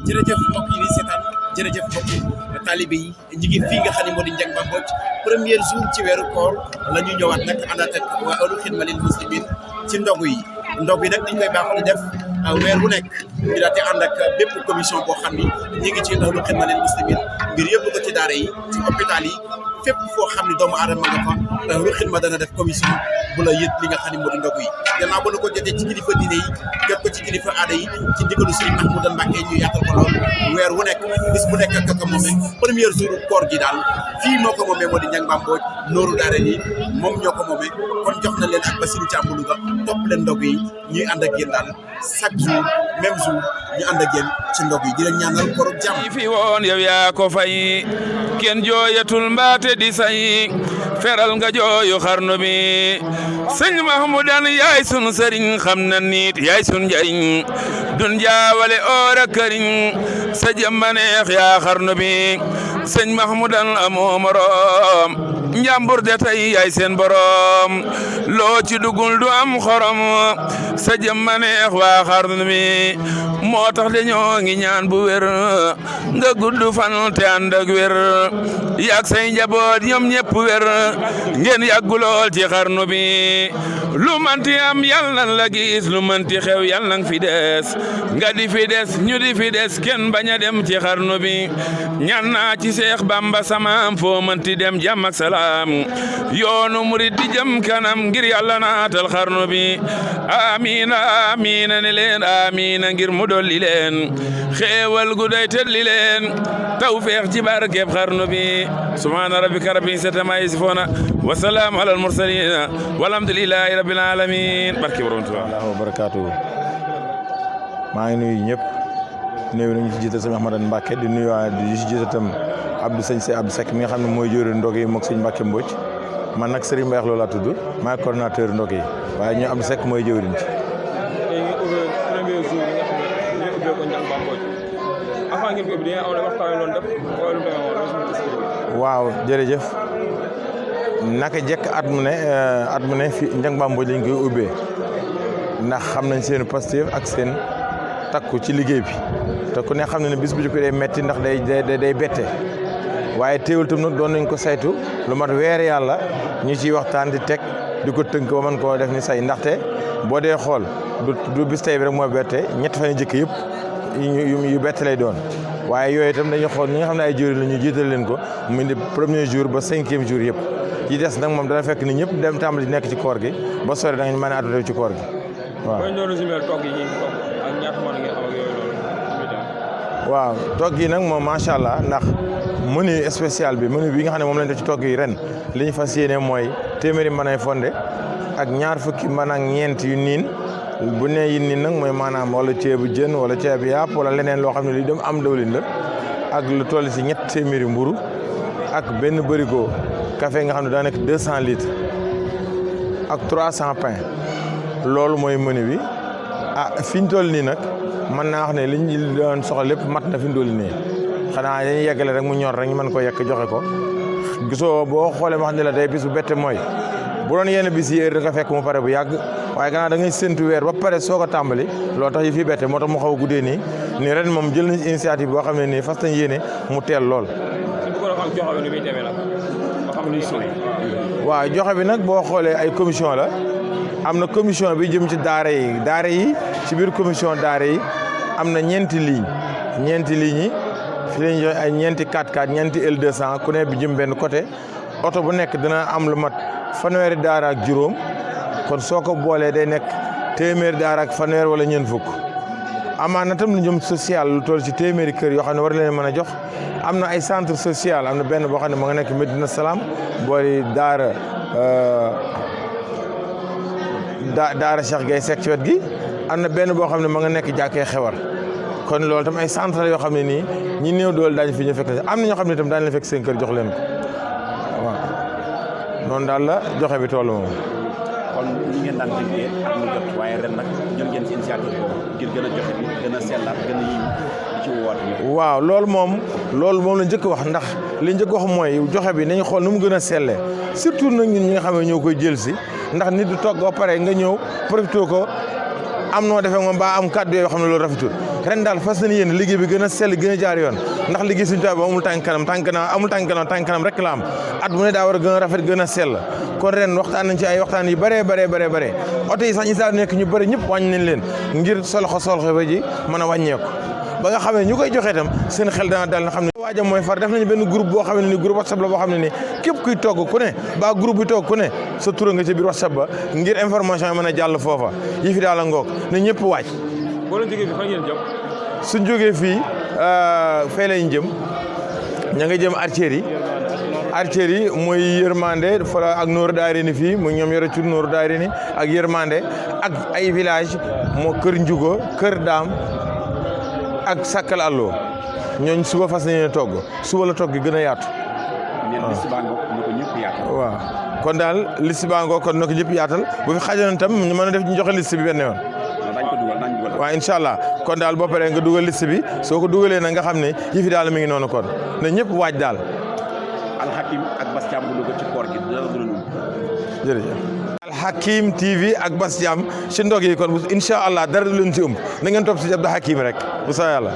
jërëjëf mbokk yi di seetaan jërëjëf mbokk taalibe yi ñi ngi fii nga xam ne moo di Ndiang Mbambodj premier jour ci weeru koor la ñu ñëwaat nag àndaat ak waa ahlu xidma lil muslimin ci ndogu yi ndog yi nag dañ koy baaxoo di def weer bu nekk ñu daal di ànd ak bépp commission boo xam ni ñi ngi ci ahlu xidma lil muslimin ngir yóbbu ko ci daara yi ci hôpital yi fépp foo xam ne doomu aadama nga fa ahlu xidma dana def commission bu la yët li nga xam ne moo di ndogu yi gannaaw ba na ko jotee ci kilifa diine yi jot ko ci kilifa aada yi ci ndigalu Serigne Mahmoudan Mbacké ñu yaatal ko lool weer wu nekk bis bu nekk ak ko moomee premier jour koor gi daal fii moo ko moomee moo di Ndiang Mbambodj nooru daara yi moom ñoo ko moomee kon jox na leen ak Bassirou Thiam Louga topp leen ndog yi ñuy ànd ak yéen daal chaque jour même jour ñu ànd ak yéen ci ndog yi di leen ñaanal koor jàmm fi woon yow yaa ko fay kenn jooyatul mbaate di say feral nga jooyu xarnu bi sëñ Mahmoudan yaay sunu sëriñ xam na nit yaay sun njariñ dun jaawale oora këriñ sa jëmba neex yaa xarnu bi sëñ Mahmoudan amoo morom njàmbur de tey yaay seen borom loo ci dugul du am xorom sa jëmba neex waa xarnu bi moo tax dañoo ngi ñaan bu wér nga gudd fan te ànd ak wér yaag say njaboot ñoom ñëpp wér ngeen yàggu lool ci xarnu bi lu manti am yal nan la gis lu manti xew yal nang fi des nga di fi des ñu di fi des kenn bañ a dem ci xarnu bi ñaan naa ci Seex Bamba samaam foo manti dem jàmm ak salaam yoonu murid di jëm kanam ngir yàlla naatal xarnu bi amiina amiina ne leen amiina ngir mu dolli leen xéewal gu day tedli leen tawfeex ci barkeb xarnu bi subhaana rabbika rabbil izzati ammaa yasifuuna wa salaamun alal mursaliin walhamdulillahi rabbil alamin barke borom Tuubaa wa barakaatu maa ngi nuyu ñëpp nuyu nañu ci jiital sëñ Mahmoudan Mbacké di nuyu di ci jiital tam Abdou Seck mi nga xam ne mooy jóore ndog yi moog sëñ Mbacké Mbodj man nag Serigne Mbaye laa tudd maay coordonnateur ndog yi waaye ñu Abdou Seck mooy jëwriñ ci premier jour bi nga xam ne ñu ubbee ko Ndiang Mbambodj avant ngeen ko ubbi da ngeen am waxtaan loon def wala lu demee woon waaw jërëjëf naka jekk at mu ne fi Ndiang Mbambodj lañ koy ubbee ndax xam nañ seen Pastef ak seen takku ci liggéey bi te ku ne xam ne bis bu ko day metti ndax day bette waaye teewul tam nag doon nañ ko saytu lu mat weer yàlla ñu ciy waxtaan di teg di ko tënk ba mën koo def ni say ndaxte boo dee xool du bis tey bi rek mooy bette ñetti fan jëkk yëpp yu bette lay doon waaye yooyu itam dañuy xool ñi nga xam ne ay jëriñ la ñu jiital leen ko mu indi premier jour ba 5e jour yëpp yi des nag moom dana fekk ni ñëpp dem tàmbali nekk ci koor gi ba sore da nga mën a attu ci koor gi waaw togg yi nag moom macha allah ndax menu spécial bi menu bi nga xam ne moom lañ def ci togg yi ren li ñu fas yéene mooy téeméeri mën ay fonde ak ñaar fukki mën ak ñeent yu niin bu ne yi niin nag mooy maanaam wala ceebu jën wala ceebu yàpp wala leneen loo xam ne li dem am dawlin la ak lu toll si 3 téeméeri mburu ak benn bërigo café nga xam ne daa nekk 200 litres ak 300 pain loolu mooy menu bi fi ñu toll nii nag mën naa wax ne liñ doon soxla lépp mat na fi ñu toll nii xanaa dañuy yeggale rek mu ñor rek ñu mën ko yekk joxe ko gisoo boo xoolee ma xam ne la day bis bu bette mooy bu doon yenn bis yi heure da nga fekk mu pare bu yàgg waaye gannaaw da ngay séntu weer ba pare soo ko tàmbali loolu tax yi fii bette moo tax mu xaw a guddee nii ren moom jël nañ initiative boo xam ne nii fas nañ yéene mu teel lool. waaw joxe bi nag boo xoolee ay commission la am na commission bi jëm ci daara yi ci biir commission daara yi am na ñeenti lignes yi fi lañ joxe ay ñeenti 4x4 ñeenti L200 ku ne bi jëm benn côté oto bu nekk dina am lu mat fanweeri daara ak juróom kon soo ko boolee day nekk téeméeri daara ak fanweer wala ñeent fukk amaan na tam lu jëm social lu toll ci téeméeri kër yoo xam ne war leen mën a jox am na ay centre social am na benn boo xam ne ma nga nekk Medina Salaam boori daara Cheikh Gueye Seck ci wet gi am na benn boo xam ne ma nga nekk jàkkee xewar kon loolu tam ay centre yoo xam ne nii ñi néew doole daañu fi ñu fekk am na ñoo xam ne itam daañu la fekk seen kër jox leen ko waaw noonu daal la joxe bi toll moom. kon ñi ngeen daan tënkee ak mu jot waaye ren nag jël ngeen ci initiative boobu ngir gën a joxe bi gën a sellaat gën a yiw di ci woowaat. waaw loolu moom la njëkk wax ndax li njëkk wax mooy joxe bi nañu xool nu mu gën a sellee surtout nag ñun ñi nga xam ne ñoo koy jël si ndax nit du togg ba pare nga ñëw profité ko am noo defee moom ba am kàddu yoo xam ne loolu rafetul ren daal fas nañu yéen liggéey bi gën a sell gën a jaar yoon ndax liggéey suñu tubaab amul tànk kanam amul tànk kanam rek la am at mu ne daa war a gën a rafet gën a sell kon ren waxtaan nañ ci ay waxtaan yu bëree oto yi sax ñi saa nekk ñu bëri ñëpp wàññi nañ leen ngir solxo ba ji mën a wàññeeku ba nga xam ne ñu koy joxe itam seen xel dana dal na xam ne waajam mooy far def nañu benn groupe boo xam ne ni groupe WhatsApp la boo xam ne ni képp kuy togg ku ne ba groupe bi togg ku ne sa tura nga ci biir WhatsApp ba ngir information yi mën a jàll foofa yi fi daal la ngoog ne ñëpp waaj. boo leen jógee fii fan ngeen jëm. suñ jógee fii fay lañ jëm ña nga jëm artères yi mooy yërmande fala ak Nooru Daarayni fii mu ñoom yore ci Nooru Daarayni ak yërmande ak ay village moo Kër Njugo Kër Daam ak Sakkal Allo ñooñ suba fas nañu togg suba la togg gi gën a yaatu. waaw kon daal liste baa ngoo kon na ko ñëpp yaatal bu fi xajoon tam ñu mën a def ñu joxe liste bi benn yoon. waaw incha allah kon daal boo paree nga dugal liste bi soo ko dugalee nag nga xam ne yi fi daal mi ngi noonu kon na ñëpp waaj daal. Alhakim ak Bass Thiam bu Louga ci koor gi dara du la jërëjëf. Alhakim TV ak Bass Thiam ci ndog yi kon incha allah dara du leen ci ëmb na ngeen topp si Abdou Hakim rek bu saa yàlla.